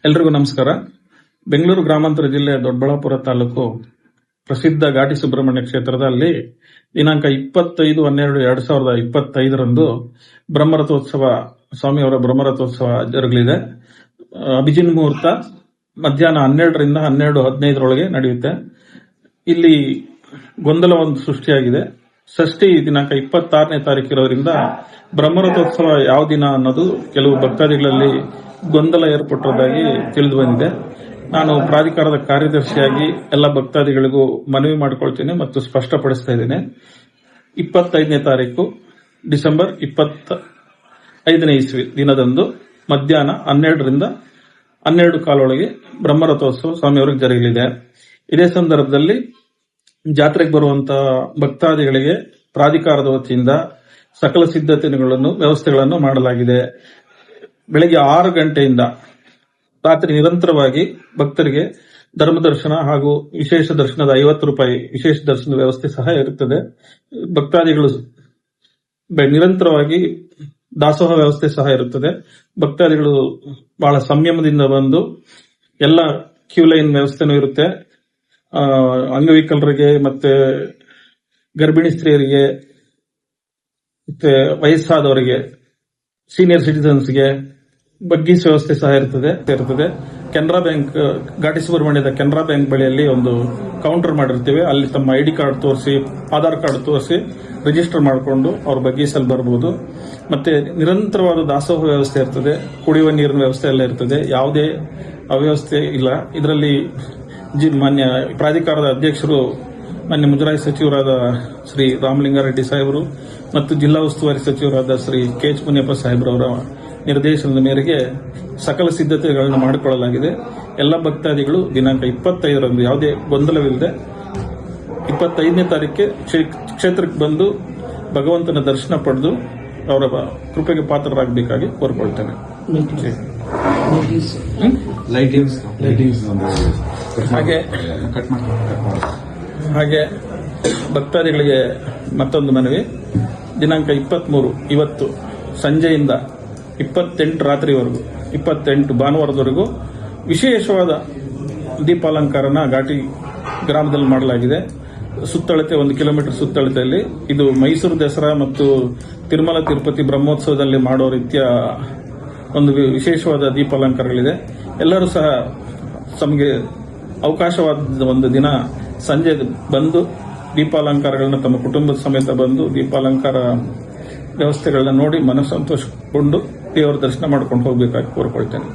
ಎಲ್ರಿಗೂ ನಮಸ್ಕಾರ. ಬೆಂಗಳೂರು ಗ್ರಾಮಾಂತರ ಜಿಲ್ಲೆ ದೊಡ್ಡಬಳ್ಳಾಪುರ ತಾಲೂಕು ಪ್ರಸಿದ್ಧ ಘಾಟಿ ಸುಬ್ರಹ್ಮಣ್ಯ ಕ್ಷೇತ್ರದಲ್ಲಿ ದಿನಾಂಕ 25/12/2025 ಬ್ರಹ್ಮರಥೋತ್ಸವ, ಸ್ವಾಮಿಯವರ ಬ್ರಹ್ಮರಥೋತ್ಸವ ಜರುಗಲಿದೆ. ಅಭಿಜಿನ್ ಮುಹೂರ್ತ ಮಧ್ಯಾಹ್ನ 12ರಿಂದ 12:15 ನಡೆಯುತ್ತೆ. ಇಲ್ಲಿ ಗೊಂದಲ ಒಂದು ಸೃಷ್ಟಿಯಾಗಿದೆ. ಷಷ್ಠಿ ದಿನಾಂಕ 26ನೇ ತಾರೀಕು ಇರೋದ್ರಿಂದ ಬ್ರಹ್ಮರಥೋತ್ಸವ ಯಾವ ದಿನ ಅನ್ನೋದು ಕೆಲವು ಭಕ್ತಾದಿಗಳಲ್ಲಿ ಗೊಂದಲ ಏರ್ಪಟ್ಟಿರೋದಾಗಿ ತಿಳಿದು ಬಂದಿದೆ. ನಾನು ಪ್ರಾಧಿಕಾರದ ಕಾರ್ಯದರ್ಶಿಯಾಗಿ ಎಲ್ಲ ಭಕ್ತಾದಿಗಳಿಗೂ ಮನವಿ ಮಾಡಿಕೊಳ್ತೀನಿ ಮತ್ತು ಸ್ಪಷ್ಟಪಡಿಸ್ತಾ ಇದ್ದೇನೆ. 25ನೇ ತಾರೀಕು ಡಿಸೆಂಬರ್ 25ನೇ ಇಸ್ವಿ ದಿನದಂದು ಮಧ್ಯಾಹ್ನ 12ರಿಂದ 12:15 ಬ್ರಹ್ಮರಥೋತ್ಸವ ಸ್ವಾಮಿಯವರಿಗೆ ಜರುಗಲಿದೆ. ಇದೇ ಸಂದರ್ಭದಲ್ಲಿ ಜಾತ್ರೆಗೆ ಬರುವಂತಹ ಭಕ್ತಾದಿಗಳಿಗೆ ಪ್ರಾಧಿಕಾರದ ವತಿಯಿಂದ ಸಕಲ ಸಿದ್ಧತೆಗಳನ್ನು ವ್ಯವಸ್ಥೆಗಳನ್ನು ಮಾಡಲಾಗಿದೆ. ಬೆಳಗ್ಗೆ 6 ಗಂಟೆಯಿಂದ ರಾತ್ರಿ ನಿರಂತರವಾಗಿ ಭಕ್ತರಿಗೆ ಧರ್ಮದರ್ಶನ ಹಾಗೂ ವಿಶೇಷ ದರ್ಶನದ 50 ರೂಪಾಯಿ ವಿಶೇಷ ದರ್ಶನದ ವ್ಯವಸ್ಥೆ ಸಹ ಇರುತ್ತದೆ. ಭಕ್ತಾದಿಗಳು ನಿರಂತರವಾಗಿ ದಾಸೋಹ ವ್ಯವಸ್ಥೆ ಸಹ ಇರುತ್ತದೆ. ಭಕ್ತಾದಿಗಳು ಬಹಳ ಸಂಯಮದಿಂದ ಬಂದು ಎಲ್ಲ ಕ್ಯೂ ಲೈನ್ ವ್ಯವಸ್ಥೆನೂ ಇರುತ್ತೆ. ಅಂಗವಿಕಲರಿಗೆ ಮತ್ತೆ ಗರ್ಭಿಣಿ ಸ್ತ್ರೀಯರಿಗೆ ಮತ್ತೆ ವಯಸ್ಸಾದವರಿಗೆ, ಸೀನಿಯರ್ ಸಿಟಿಸನ್ಸ್ಗೆ ಬಗ್ಗೀಸ್ ವ್ಯವಸ್ಥೆ ಸಹ ಇರುತ್ತದೆ. ಕೆನರಾ ಬ್ಯಾಂಕ್, ಘಾಟಿ ಸುಬ್ರಹ್ಮಣ್ಯದ ಕೆನರಾ ಬ್ಯಾಂಕ್ ಬಳಿಯಲ್ಲಿ ಒಂದು ಕೌಂಟರ್ ಮಾಡಿರ್ತೇವೆ. ಅಲ್ಲಿ ತಮ್ಮ ಐಡಿ ಕಾರ್ಡ್ ತೋರಿಸಿ, ಆಧಾರ್ ಕಾರ್ಡ್ ತೋರಿಸಿ ರಿಜಿಸ್ಟರ್ ಮಾಡಿಕೊಂಡು ಅವ್ರ ಬಗ್ಗೀಸಲ್ಲಿ ಬರಬಹುದು. ಮತ್ತೆ ನಿರಂತರವಾದ ದಾಸೋಹ ವ್ಯವಸ್ಥೆ ಇರ್ತದೆ. ಕುಡಿಯುವ ನೀರಿನ ವ್ಯವಸ್ಥೆ ಎಲ್ಲ ಇರ್ತದೆ. ಯಾವುದೇ ಅವ್ಯವಸ್ಥೆ ಇಲ್ಲ. ಇದರಲ್ಲಿ ಮಾನ್ಯ ಪ್ರಾಧಿಕಾರದ ಅಧ್ಯಕ್ಷರು, ಮಾನ್ಯ ಮುಜರಾಯಿ ಸಚಿವರಾದ ಶ್ರೀ ರಾಮಲಿಂಗಾರೆಡ್ಡಿ ಸಾಹೇಬರು ಮತ್ತು ಜಿಲ್ಲಾ ಉಸ್ತುವಾರಿ ಸಚಿವರಾದ ಶ್ರೀ ಕೆ.ಎಚ್. ಮುನಿಯಪ್ಪ ಸಾಹೇಬ್ರವರ ನಿರ್ದೇಶನದ ಮೇರೆಗೆ ಸಕಲ ಸಿದ್ಧತೆಗಳನ್ನು ಮಾಡಿಕೊಳ್ಳಲಾಗಿದೆ. ಎಲ್ಲ ಭಕ್ತಾದಿಗಳು ದಿನಾಂಕ 25ರಂದು ಯಾವುದೇ ಗೊಂದಲವಿಲ್ಲದೆ 25ನೇ ತಾರೀಕಿಗೆ ಕ್ಷೇತ್ರಕ್ಕೆ ಬಂದು ಭಗವಂತನ ದರ್ಶನ ಪಡೆದು ಅವರ ಕೃಪೆಗೆ ಪಾತ್ರರಾಗಬೇಕಾಗಿ ಕೋರಿಕೊಳ್ತೇನೆ. ಹಾಗೆ ಭಕ್ತಾದಿಗಳಿಗೆ ಮತ್ತೊಂದು ಮನವಿ. ದಿನಾಂಕ 23 ಇವತ್ತು ಸಂಜೆಯಿಂದ 28 ರಾತ್ರಿವರೆಗೂ, 28 ಭಾನುವಾರದವರೆಗೂ ವಿಶೇಷವಾದ ದೀಪಾಲಂಕಾರನ ಘಾಟಿ ಗ್ರಾಮದಲ್ಲಿ ಮಾಡಲಾಗಿದೆ. ಸುತ್ತಳತೆ 1 ಕಿಲೋಮೀಟರ್ ಸುತ್ತಳತೆಯಲ್ಲಿ. ಇದು ಮೈಸೂರು ದಸರಾ ಮತ್ತು ತಿರುಮಲ ತಿರುಪತಿ ಬ್ರಹ್ಮೋತ್ಸವದಲ್ಲಿ ಮಾಡೋ ರೀತಿಯ ಒಂದು ವಿಶೇಷವಾದ ದೀಪಾಲಂಕಾರಗಳಿದೆ. ಎಲ್ಲರೂ ಸಹ ತಮಗೆ ಅವಕಾಶವಾದ ಒಂದು ದಿನ ಸಂಜೆ ಬಂದು ದೀಪಾಲಂಕಾರಗಳನ್ನ ತಮ್ಮ ಕುಟುಂಬದ ಸಮೇತ ಬಂದು ದೀಪಾಲಂಕಾರ ವ್ಯವಸ್ಥೆಗಳನ್ನ ನೋಡಿ ಮನಸ್ಸಂತೋಷಗೊಂಡು ದೇವರ ದರ್ಶನ ಮಾಡ್ಕೊಂಡು ಹೋಗಬೇಕಾಗಿ ಕೋರ್ಕೊಳ್ತೇನೆ.